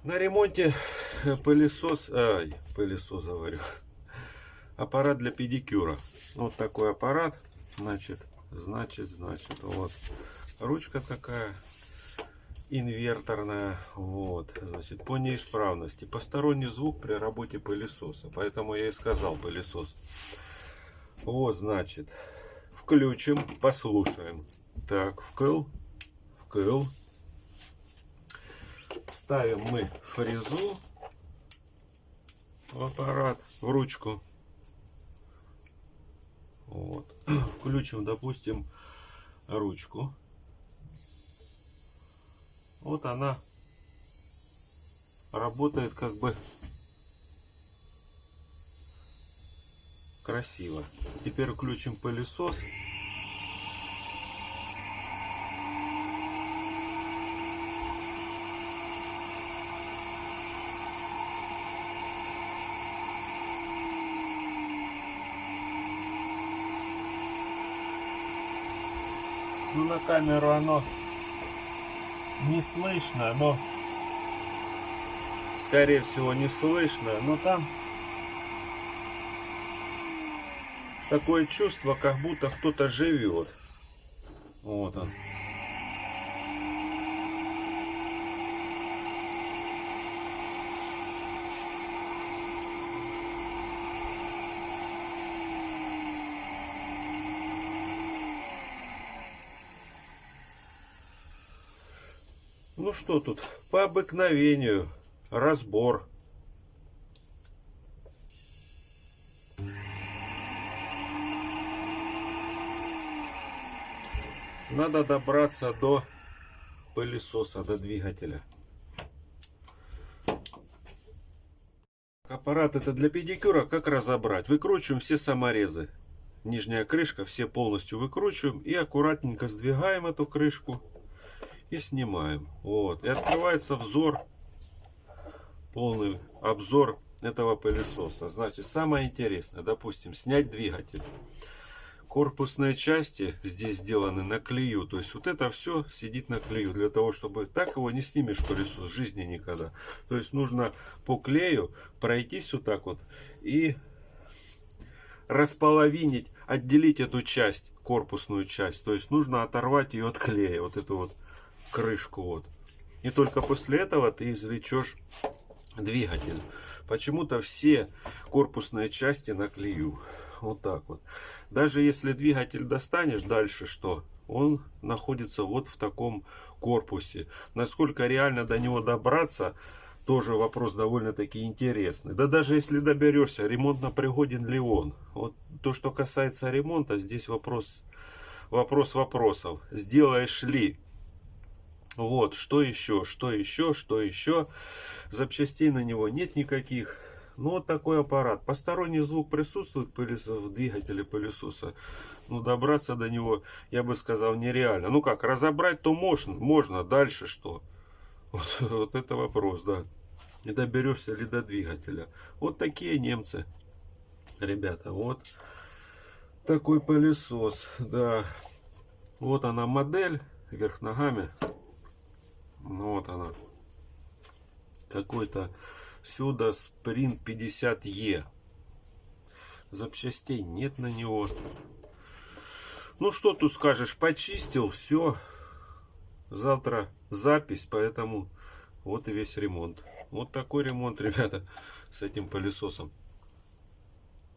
На ремонте пылесос, пылесос говорю, аппарат для педикюра. Вот такой аппарат, значит, вот ручка такая инверторная, вот, значит, по неисправности. Посторонний звук при работе пылесоса, поэтому я и сказал пылесос. Вот, значит, включим, послушаем. Так, вкл. Ставим мы фрезу в аппарат, в ручку. Вот. Включим, допустим, ручку. Вот она работает как бы красиво. Теперь включим пылесос. Ну, на камеру оно не слышно, но скорее всего не слышно, но там такое чувство, как будто кто-то живет. Вот он. Ну что тут, по обыкновению, разбор. Надо добраться до пылесоса, до двигателя. Аппарат это для педикюра, как разобрать? Выкручиваем все саморезы. Нижняя крышка, все полностью выкручиваем и аккуратненько сдвигаем эту крышку. И снимаем. Вот. И открывается взор, полный обзор этого пылесоса. Значит, самое интересное, допустим, снять двигатель. Корпусные части здесь сделаны на клею. То есть вот это все сидит на клею. Для того, чтобы так его не снимешь пылесос в жизни никогда. То есть нужно по клею пройтись вот так вот и располовинить, отделить эту часть, корпусную часть. То есть нужно оторвать ее от клея. Вот эту вот крышку вот. И только после этого ты извлечешь двигатель. Почему-то все корпусные части на клею. Вот так вот. Даже если двигатель достанешь, дальше что? Он находится вот в таком корпусе. Насколько реально до него добраться, тоже вопрос довольно-таки интересный. Да даже если доберешься, ремонтно пригоден ли он? Вот то, что касается ремонта, здесь вопрос вопросов. Сделаешь ли? Вот, что еще? Запчастей на него нет никаких. Ну, вот такой аппарат. Посторонний звук присутствует в двигателе пылесоса. Ну, добраться до него, я бы сказал, нереально. Ну как, разобрать то можно. Дальше что? Вот это вопрос, да. И доберешься ли до двигателя. Вот такие немцы, ребята. Вот такой пылесос, да. Вот она модель, вверх ногами. Вот она. Какой-то сюда Sprint 50E. Запчастей нет на него. Ну что тут скажешь, почистил, все. Завтра запись, поэтому вот и весь ремонт. Вот такой ремонт, ребята, с этим пылесосом.